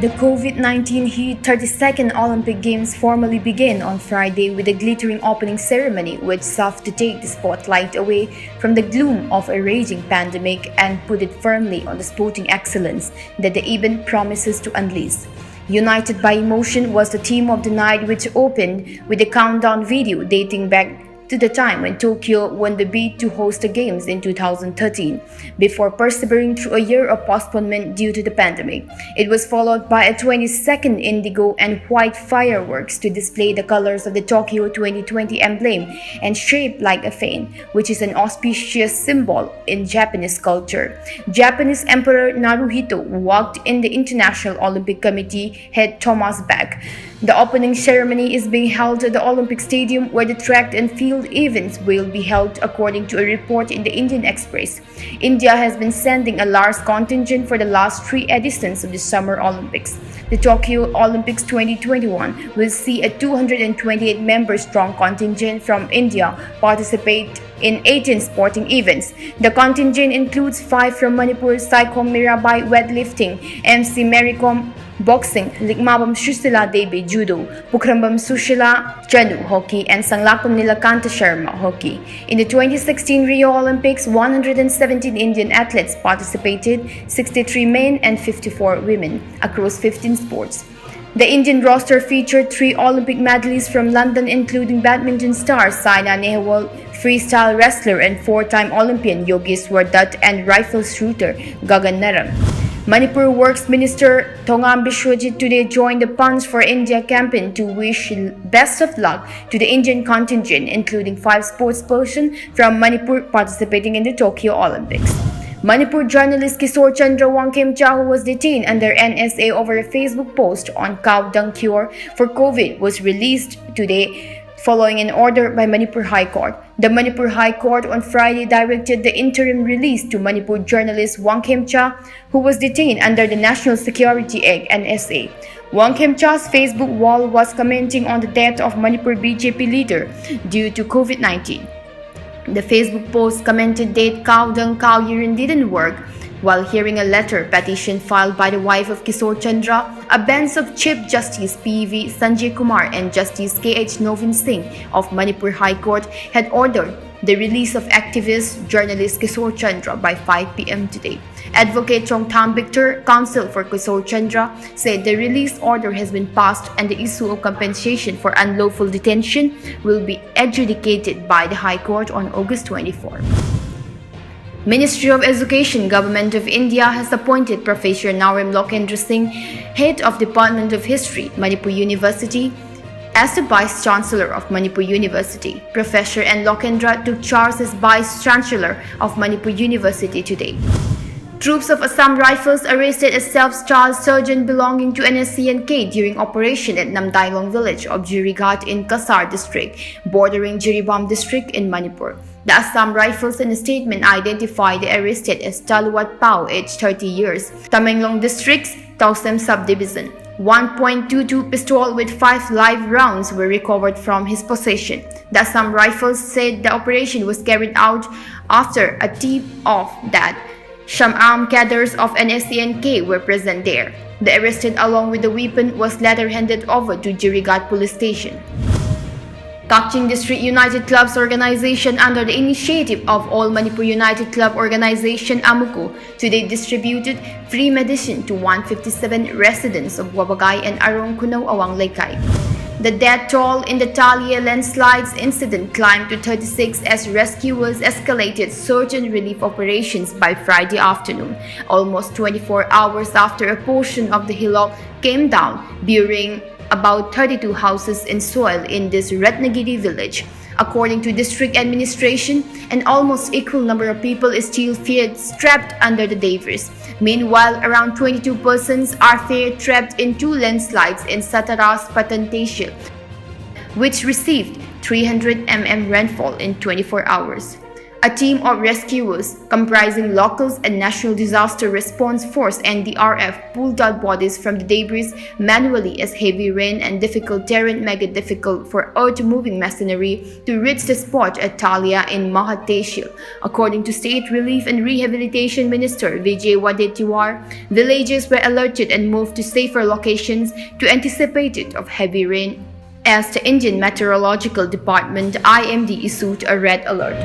The COVID-19 hit 32nd Olympic Games formally began on Friday with a glittering opening ceremony which sought to take the spotlight away from the gloom of a raging pandemic and put it firmly on the sporting excellence that the event promises to unleash. United by Emotion was the theme of the night, which opened with a countdown video dating back to the time when Tokyo won the bid to host the Games in 2013, before persevering through a year of postponement due to the pandemic. It was followed by a 20-second indigo and white fireworks to display the colors of the Tokyo 2020 emblem and shaped like a fan, which is an auspicious symbol in Japanese culture. Japanese Emperor Naruhito walked in the International Olympic Committee head Thomas Bach. The opening ceremony is being held at the Olympic Stadium, where the track and field events will be held, according to a report in the Indian Express. India has been sending a large contingent for the last three editions of the Summer Olympics. The Tokyo Olympics 2021 will see a 228-member strong contingent from India participate in 18 sporting events. The contingent includes 5 from Manipur: Saikom Mirabai weightlifting, MC Marikom boxing, Likmabam Sushila Devi judo, Pukrambam Sushila Chanu hockey, and Sanglakam Nilakanta Sharma hockey. In the 2016 Rio Olympics, 117 Indian athletes participated, 63 men and 54 women, across 15 sports. The Indian roster featured 3 Olympic medalists from London, including badminton star Saina Nehwal, freestyle wrestler and 4-time Olympian Yogeshwar Dutt, and rifle shooter Gagan Naram. Manipur Works Minister Thongam Biswajit today joined the Punch for India campaign to wish best of luck to the Indian contingent, including 5 sportspersons from Manipur participating in the Tokyo Olympics. Manipur journalist Kishore Chandra Wangkemcha, who was detained under NSA over a Facebook post on cow dung cure for COVID, was released today following an order by Manipur High Court. The Manipur High Court on Friday directed the interim release to Manipur journalist Wangkemcha, who was detained under the National Security Act (NSA). Wangkemcha's Facebook wall was commenting on the death of Manipur BJP leader due to COVID-19. The Facebook post commented that cow dung, cow urine didn't work, while hearing a letter petition filed by the wife of Kishore Chandra. A bench of Chief Justice P.V. Sanjay Kumar and Justice K.H. Novin Singh of Manipur High Court had ordered the release of activist journalist Kishore Chandra by 5 p.m. today. Advocate Chongtham Victor, counsel for Kishore Chandra, said the release order has been passed and the issue of compensation for unlawful detention will be adjudicated by the High Court on August 24. Ministry of Education, Government of India has appointed Professor Narem Lokendra Singh, Head of Department of History, Manipur University, as the Vice Chancellor of Manipur University. Professor N. Lokendra took charge as Vice Chancellor of Manipur University today. Troops of Assam Rifles arrested a self-styled sergeant belonging to NSCNK during operation at Namdailong village of Jirighat in Kasar district, bordering Jiribam district in Manipur. The Assam Rifles in a statement identified the arrested as Taluwat Pao, aged 30 years, Tamenglong district's Tausem subdivision. 1.22 pistol with 5 live rounds were recovered from his possession. The Assam Rifles said the operation was carried out after a tip-off that some armed cadres of NSCNK were present there. The arrested, along with the weapon, was later handed over to Jirighat police station. Kakching District United Clubs Organization, under the initiative of All Manipur United Club Organization (AMUCO), today distributed free medicine to 157 residents of Wabagay and Arong Kunaw Awang Laikay. The death toll in the Talia landslides incident climbed to 36 as rescuers escalated search and relief operations by Friday afternoon, almost 24 hours after a portion of the hillock came down, burying about 32 houses in soil in this Ratnagiri village. According to district administration, an almost equal number of people is still feared trapped under the debris. Meanwhile, around 22 persons are feared trapped in 2 landslides in Sataras Patantation, which received 300 mm rainfall in 24 hours. A team of rescuers comprising locals and National Disaster Response Force (NDRF) pulled out bodies from the debris manually as heavy rain and difficult terrain made it difficult for earth-moving machinery to reach the spot at Talia in Mahat Tehsil. According to State Relief and Rehabilitation Minister Vijay Wadetiwar, villages were alerted and moved to safer locations to anticipate it of heavy rain, as the Indian Meteorological Department (IMD) issued a red alert.